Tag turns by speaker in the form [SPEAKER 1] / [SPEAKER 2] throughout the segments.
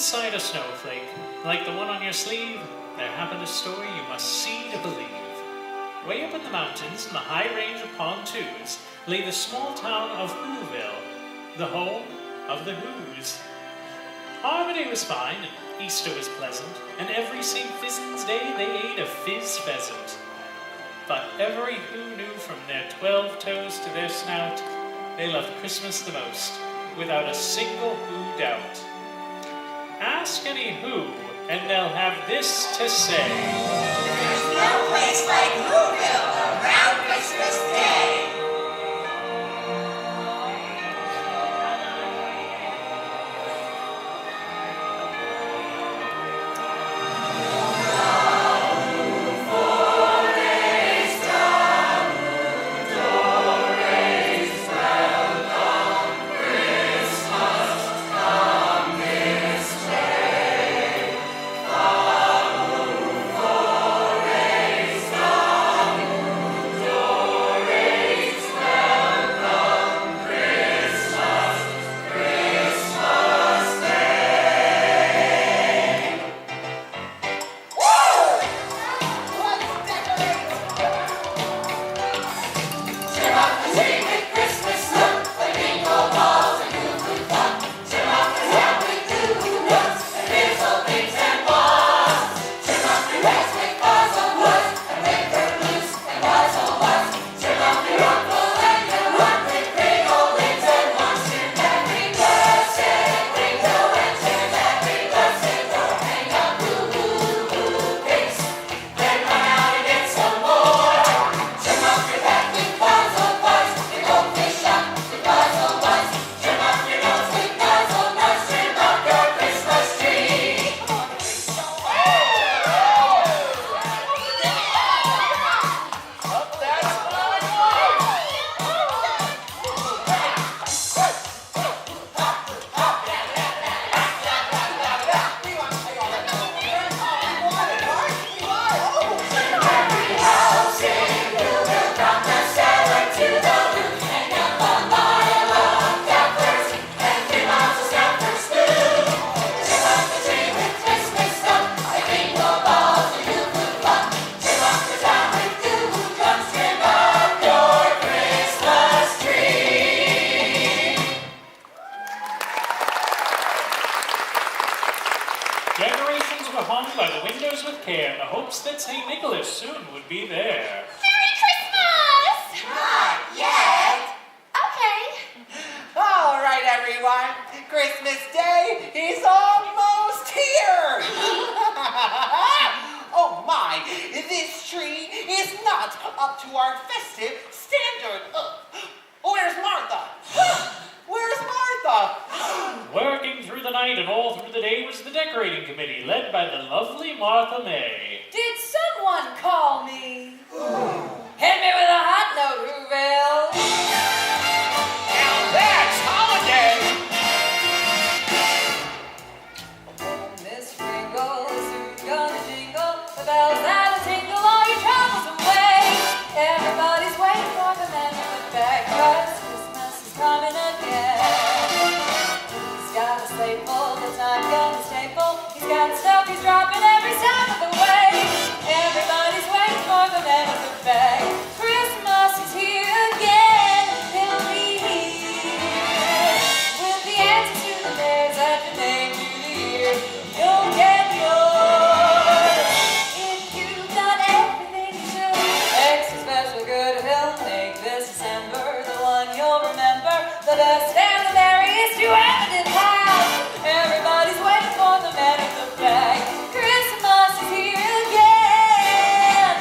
[SPEAKER 1] inside a snowflake, like the one on your sleeve, there happened a story you must see to believe. Way up in the mountains, in the high range of Pontoos, lay the small town of Whoville, the home of the Whos. Harmony was fine, and Easter was pleasant, and every St. Fizzan's Day they ate a fizz pheasant. But every Who knew from their 12 toes to their snout, they loved Christmas the most, without a single Who doubt. Ask any Who, and they'll have this to say.
[SPEAKER 2] There's no place like Whoville around Christmas Day.
[SPEAKER 1] Generations were hung by the windows with care in the hopes that St. Nicholas soon would be there.
[SPEAKER 3] Merry Christmas!
[SPEAKER 2] Not yet.
[SPEAKER 3] Okay.
[SPEAKER 4] All right, everyone. Christmas Day is almost here. Oh my, this tree is not up to our festive standard. Where's Martha? Where's Martha?
[SPEAKER 1] Working through the night and all through the day was the decorating committee, led by the lovely Martha May.
[SPEAKER 5] Did someone call me? Hit me with a hot note, Whoville.
[SPEAKER 4] Now that's holiday.
[SPEAKER 5] Miss Sprinkle is soon gonna jingle. The bells that'll tingle all your troubles away. Everybody's waiting for the man with the bag, 'cause Christmas is coming again. He's got a sleigh full that's not gonna stay full. He's got stuff he's dropping every step of the way. Everybody's waiting for the man with the bag. Christmas is here again. He'll be here with the answers to the prayers that you name through the year. You'll get yours if you've done everything you should. Extra special good he'll make this December the one you'll remember. The best and the merriest you ever did have. Everybody's waiting for the man with the bag. Christmas is here again.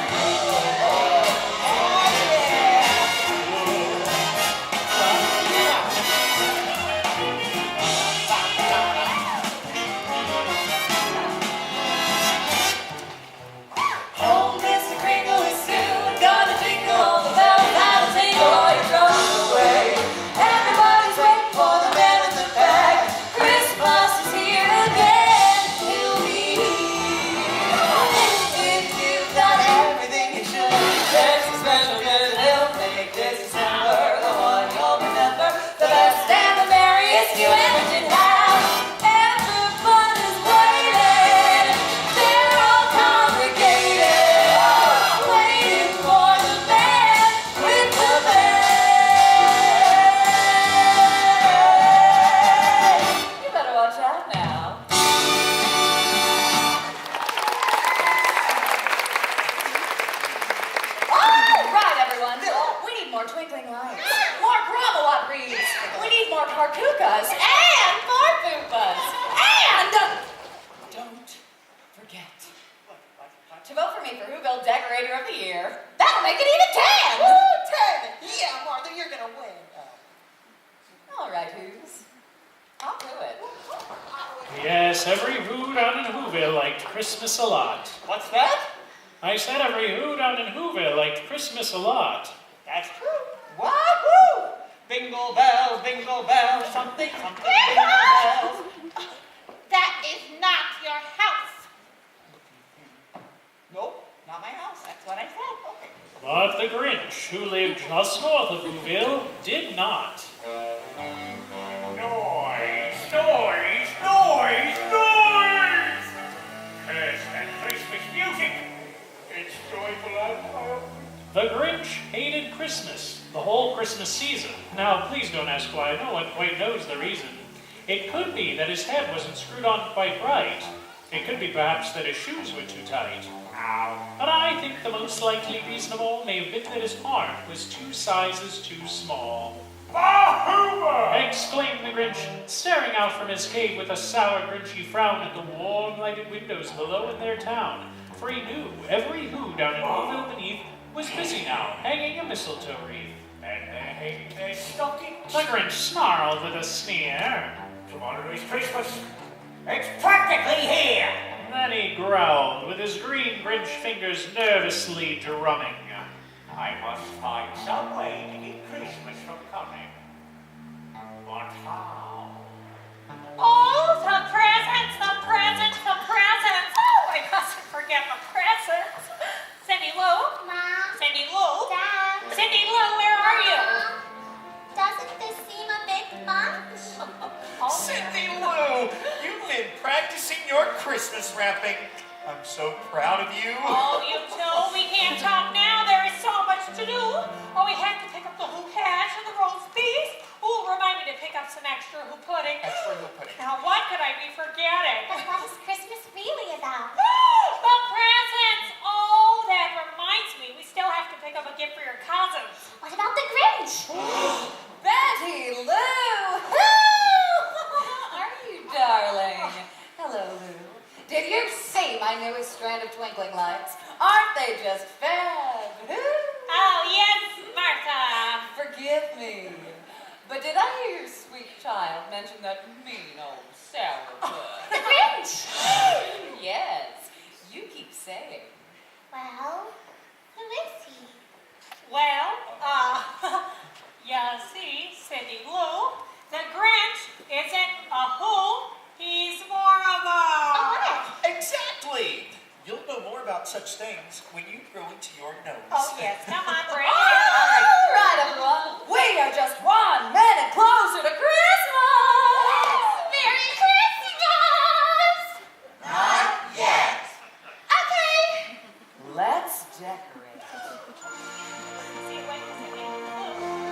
[SPEAKER 5] me for Whoville Decorator of the Year. That'll make it even 10!
[SPEAKER 4] Woo, 10! Yeah, Martha, you're gonna win.
[SPEAKER 5] All right, Who's. I'll do it.
[SPEAKER 1] Yes, every Who down in Whoville liked Christmas a lot.
[SPEAKER 4] What's that?
[SPEAKER 1] I said every Who down in Whoville liked Christmas a lot.
[SPEAKER 4] That's true. Wahoo! Bingle bells, something, something, bingle bells.
[SPEAKER 3] That is not your house.
[SPEAKER 4] Nope, not my house. That's what I said. Okay.
[SPEAKER 1] But the Grinch, who lived just north of Whoville, did not.
[SPEAKER 6] Noise, noise, noise, noise! Curse that Christmas music! It's joyful out.
[SPEAKER 1] The Grinch hated Christmas, the whole Christmas season. Now, please don't ask why. No one quite knows the reason. It could be that his head wasn't screwed on quite right. It could be perhaps that his shoes were too tight. But I think the most likely reason of all may have been that his heart was 2 sizes too small.
[SPEAKER 6] Bahuma!
[SPEAKER 1] Exclaimed the Grinch, staring out from his cave with a sour, grinchy frown at the warm, lighted windows below in their town. For he knew every Who down in Whoville beneath was busy now, hanging a mistletoe wreath.
[SPEAKER 6] And they're hanging their stockings.
[SPEAKER 1] The Grinch snarled with a sneer.
[SPEAKER 6] Tomorrow is Christmas. It's practically here.
[SPEAKER 1] Then he growled, with his green Grinch fingers nervously drumming.
[SPEAKER 6] I must find some way to keep Christmas from coming. But how?
[SPEAKER 3] Oh, the presents, the presents, the presents. Oh, I mustn't forget the presents. Cindy Lou?
[SPEAKER 2] Mom,
[SPEAKER 3] Cindy Lou?
[SPEAKER 2] Dad,
[SPEAKER 3] Cindy Lou, where are you?
[SPEAKER 2] doesn't this seem a bit much?
[SPEAKER 4] Cindy Lou, you've been practicing your Christmas wrapping. I'm so proud of you.
[SPEAKER 3] Oh, you two, we can't talk now. There is so much to do. Oh, we have to pick up the Who hash and the roast beef. Oh, remind me to pick up some extra Who pudding.
[SPEAKER 4] Extra Who pudding.
[SPEAKER 3] Now, what could I be forgetting?
[SPEAKER 2] But what is Christmas really about?
[SPEAKER 3] The presents! Oh, that reminds me. We still have to pick up a gift for your cousins.
[SPEAKER 2] What about the Grinch?
[SPEAKER 5] Betty Lou! Are you darling? Hello, Lou. Did you see my newest strand of twinkling lights? Aren't they just fab?
[SPEAKER 3] Oh, yes, Martha.
[SPEAKER 5] Forgive me. But did I hear your sweet child mention that mean old sourpuss?
[SPEAKER 2] The Grinch!
[SPEAKER 5] Yes, you keep saying.
[SPEAKER 2] Well, who is he?
[SPEAKER 3] Well, you see, Cindy Lou, the Grinch isn't a Who, he's more of a...
[SPEAKER 2] what?
[SPEAKER 4] Exactly. You'll know more about such things when you grow into your nose.
[SPEAKER 3] Oh, yes, come on, Brady.
[SPEAKER 5] All right, everyone. We are just 1 minute closer to Christmas.
[SPEAKER 2] Merry Christmas!
[SPEAKER 4] Not yet.
[SPEAKER 2] Okay.
[SPEAKER 5] Let's decorate.
[SPEAKER 3] See, when Cindy Lou...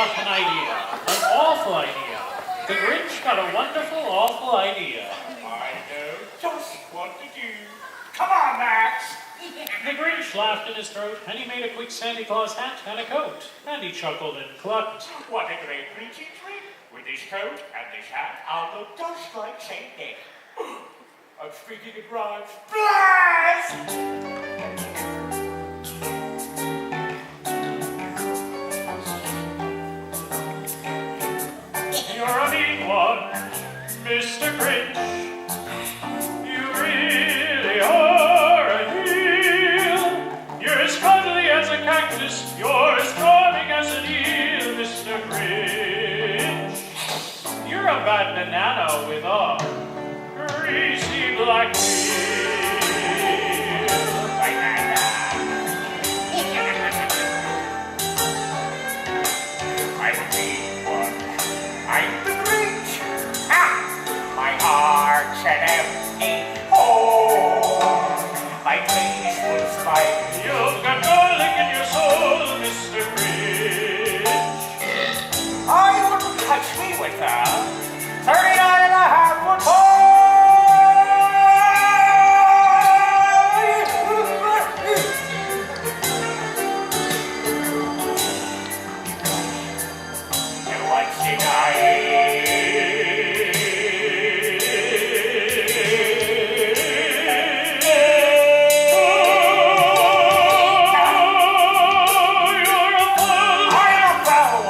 [SPEAKER 1] got an idea. An awful idea. The Grinch got a wonderful, awful idea.
[SPEAKER 6] I know just what to do. Come on, Max.
[SPEAKER 1] The Grinch laughed in his throat, and he made a quick Santa Claus hat and a coat. And he chuckled and clucked.
[SPEAKER 6] What a great preaching trick. With this coat and this hat, I'll look just like Saint Nick. I'm speaking in rhymes. Blast!
[SPEAKER 1] You're a mean one, Mr. Grinch. You really are a heel. You're as cuddly as a cactus. You're as charming as an eel, Mr. Grinch. You're a bad banana with a greasy black peel.
[SPEAKER 6] Banana. I'm a mean one. I'm the Grinch. My heart's an empty hole. My brain is full of spite.
[SPEAKER 1] You've got garlic in your soul, Mr. Grinch.
[SPEAKER 6] I wouldn't touch me with a 39 and a half foot pole. And once did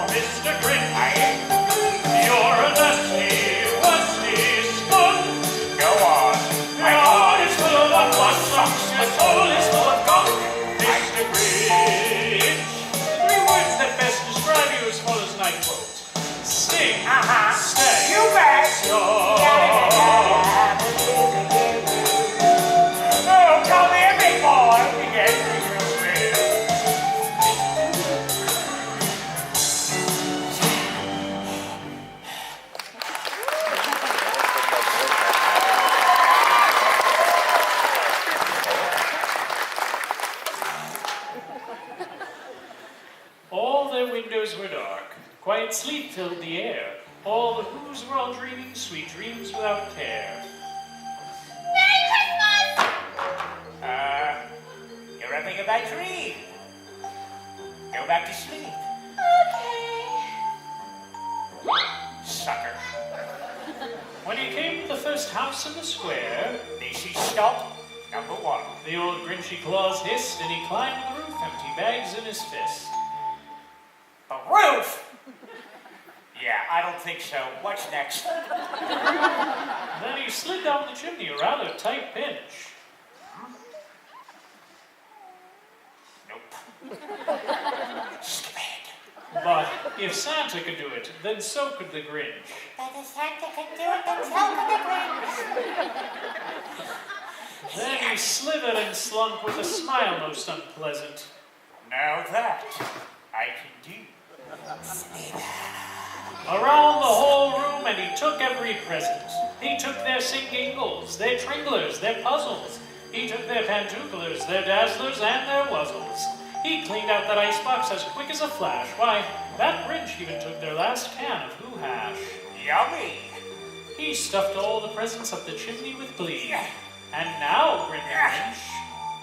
[SPEAKER 1] Mr. Grinch, you're a nasty, rusty skunk.
[SPEAKER 6] go on.
[SPEAKER 1] Your heart is full of unwashed socks, your soul is full of gunk. Mr. Grinch, three words that best describe you as follows, and I quote: sting, stay,
[SPEAKER 6] You bet. Oh, come here, big boy. We get real real.
[SPEAKER 1] All their windows were dark. Quiet sleep filled the air. All the Who's were all dreaming sweet dreams without care.
[SPEAKER 2] Merry Christmas!
[SPEAKER 6] You're having a bad dream. Go back to sleep,
[SPEAKER 2] Okay.
[SPEAKER 6] sucker.
[SPEAKER 1] When he came to the first house in the square,
[SPEAKER 6] This is stop number one.
[SPEAKER 1] the old Grinchy Claus hissed, and he climbed the roof, empty bags in his fist.
[SPEAKER 6] The roof! Yeah, I don't think so. What's next?
[SPEAKER 1] Then he slid down the chimney, a rather tight pinch.
[SPEAKER 6] Nope. Skip ahead.
[SPEAKER 1] But if Santa could do it, then so could the Grinch.
[SPEAKER 2] But if Santa can do it, then so can the Grinch.
[SPEAKER 1] Then he slithered and slunk with a smile most unpleasant.
[SPEAKER 6] Now that I can do.
[SPEAKER 1] Around the whole room, and he took every present. He took their sing-gingles, their tringlers, their puzzles. He took their pantuflers, their dazzlers, and their wuzzles. He cleaned out that icebox as quick as a flash. Why, that Grinch even took their last can of Who hash.
[SPEAKER 6] Yummy.
[SPEAKER 1] He stuffed all the presents up the chimney with glee. And now, grinned the Grinch.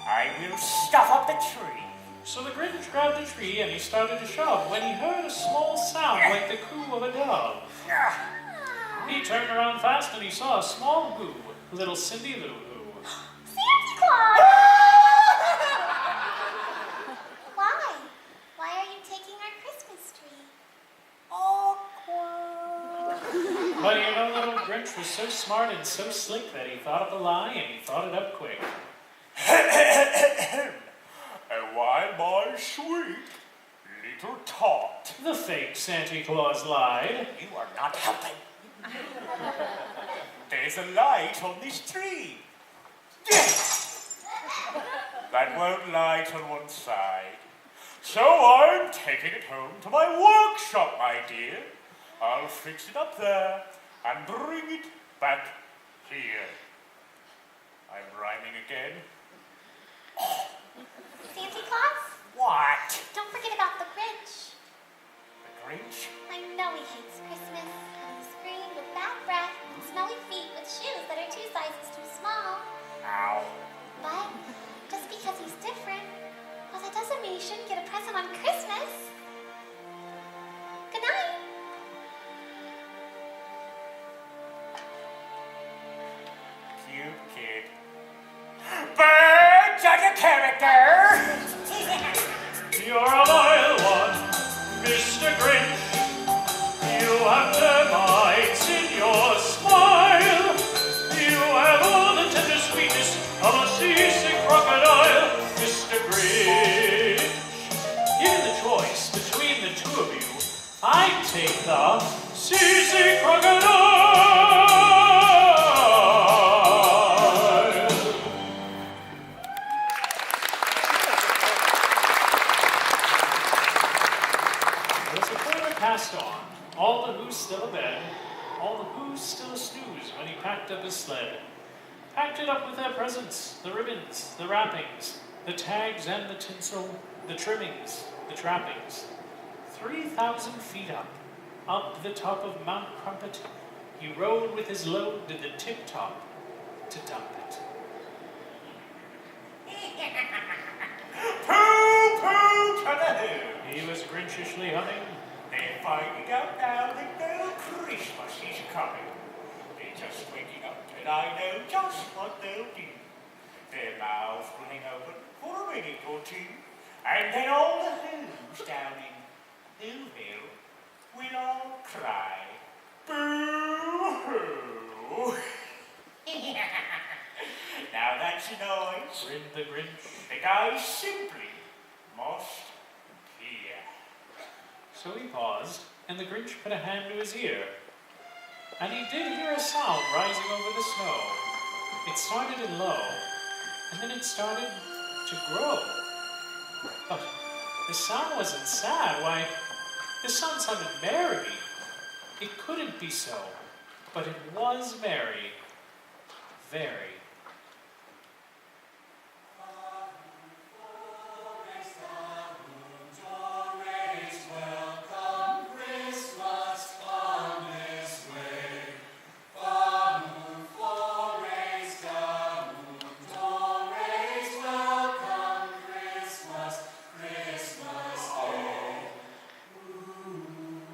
[SPEAKER 6] I will stuff up the tree.
[SPEAKER 1] So the Grinch grabbed a tree and he started to shove when he heard a small sound like the coo of a dove. He turned around fast and he saw a small Who, little Cindy Lou Who.
[SPEAKER 2] Santa Claus! Why? Why are you taking our Christmas tree? Awkward.
[SPEAKER 1] But you know, little Grinch was so smart and so slick that he thought of the lie and he thought it up quick.
[SPEAKER 6] And why, my sweet little tot?
[SPEAKER 1] The fake Santa Claus lied.
[SPEAKER 6] You are not helping. There's a light on this tree. That won't light on one side. So I'm taking it home to my workshop, my dear. I'll fix it up there and bring it back here. I'm rhyming again.
[SPEAKER 2] Santa Claus?
[SPEAKER 6] What?
[SPEAKER 2] Don't forget about the Grinch.
[SPEAKER 6] The Grinch?
[SPEAKER 2] I know he hates Christmas, and he's green with bad breath and smelly feet with shoes that are 2 sizes too small.
[SPEAKER 6] Ow.
[SPEAKER 2] But just because he's different, well, that doesn't mean you shouldn't get a present on Christmas. Good night.
[SPEAKER 6] Cute kid. Bird, judge a character!
[SPEAKER 1] You're a vile one, Mr. Grinch. You have termites in your smile. You have all the tender sweetness of a seasick crocodile, Mr. Grinch. Given the choice between the two of you, I'd take the seasick crocodile. As the quarter passed on, all the Who's still abed, all the Who's still a snooze when he packed up his sled. Packed it up with their presents, the ribbons, the wrappings, the tags and the tinsel, the trimmings, the trappings. 3,000 feet up the top of Mount Crumpet, he rode with his load to the tip-top to dump it.
[SPEAKER 6] Pooh, to the who.
[SPEAKER 1] He was Grinchishly humming.
[SPEAKER 6] They're finding out now that no Christmas is coming. They're just waking up and I know just what they'll do. Their mouths will hang open for a minute or two, and then all the Who's down in Whoville will all cry. Boo-hoo! Now that's a noise
[SPEAKER 1] Grinned the Grinch.
[SPEAKER 6] that I simply must hear.
[SPEAKER 1] So he paused, and the Grinch put a hand to his ear. And he did hear a sound rising over the snow. It started in low, and then it started to grow. But the sound wasn't sad. Why, the sound sounded merry. It couldn't be so, but it was merry. Very.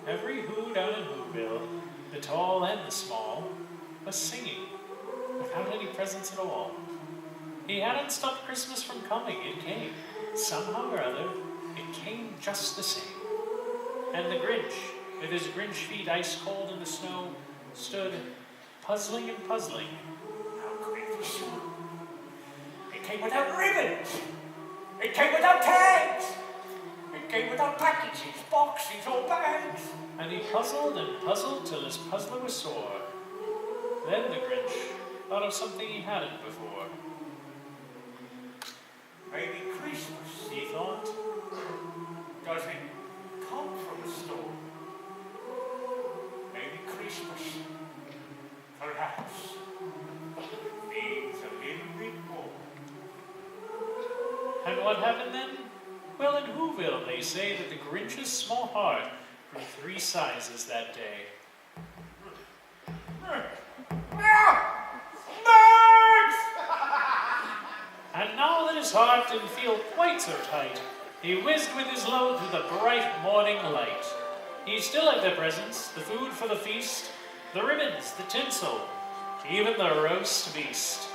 [SPEAKER 1] Every Who down in Whoville, the tall and the small, was singing without any presents at all. He hadn't stopped Christmas from coming. It came. Somehow or other, it came just the same. And the Grinch, with his Grinch feet ice cold in the snow, stood puzzling and puzzling.
[SPEAKER 6] How could it be so? It came without ribbons. It came without tags. It came without packages, boxes, or bags.
[SPEAKER 1] And he puzzled and puzzled till his puzzler was sore. Then the Grinch thought of something he hadn't before.
[SPEAKER 6] Maybe Christmas,
[SPEAKER 1] He thought,
[SPEAKER 6] doesn't come from a store. Maybe Christmas, perhaps, needs a little bit more.
[SPEAKER 1] and what happened then? Well, in Whoville, they say that the Grinch's small heart grew 3 sizes that day. And now that his heart didn't feel quite so tight, he whizzed with his load through the bright morning light. He still had the presents, the food for the feast, the ribbons, the tinsel, even the roast beast.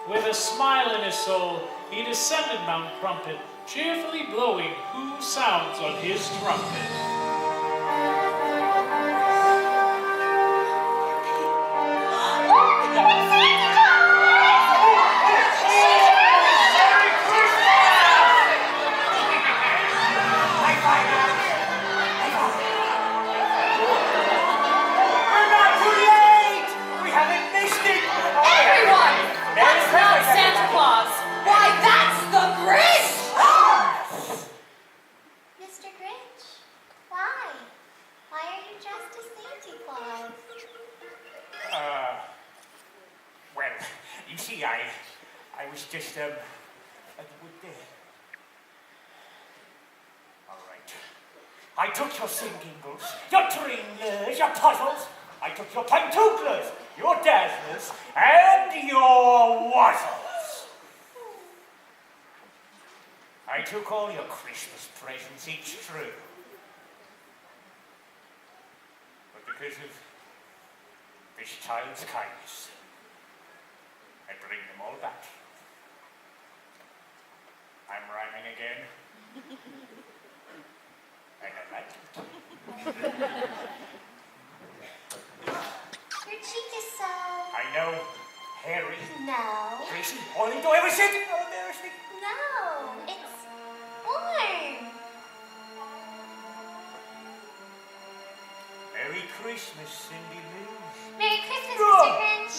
[SPEAKER 1] With a smile in his soul, he descended Mount Crumpet, cheerfully blowing Who sounds on his trumpet.
[SPEAKER 6] We're not too late! We haven't missed it!
[SPEAKER 5] Everyone! That's not Santa Claus! Why, that's the Grinch!
[SPEAKER 2] Mr. Grinch, why? Why are you dressed as Santa Claus?
[SPEAKER 6] Well, you see, I was just, all right. I took your singingles, your tringlers, your puzzles. I took your pantooglers, your dazzlers, and your wazzles. I took all your Christmas presents, it's true. But because of this child's kindness, I bring them all back. I'm rhyming again. And I like it.
[SPEAKER 2] Your cheek is so...
[SPEAKER 6] I know, hairy.
[SPEAKER 2] No.
[SPEAKER 6] Tracy, only do I ever said how embarrassing.
[SPEAKER 2] No. It's warm.
[SPEAKER 6] Merry Christmas, Cindy Lou.
[SPEAKER 2] Merry Christmas,
[SPEAKER 6] No.
[SPEAKER 2] Mr. Grinch.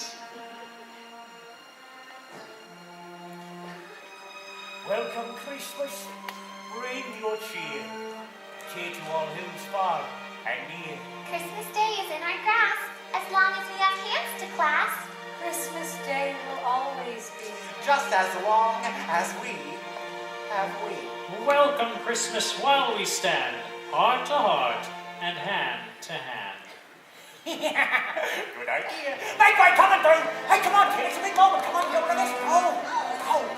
[SPEAKER 6] Welcome Christmas, bring your cheer. Cheer to all who's far and near.
[SPEAKER 2] Christmas Day is in our grasp, as long as we have hands to clasp.
[SPEAKER 5] Christmas Day will always be.
[SPEAKER 4] Just as long as we have we.
[SPEAKER 1] Welcome Christmas while we stand, heart to heart and hand to hand.
[SPEAKER 6] Good idea. Make way coming through. Hey, come on, kid, it's a big moment. Come on, get one of this. Oh,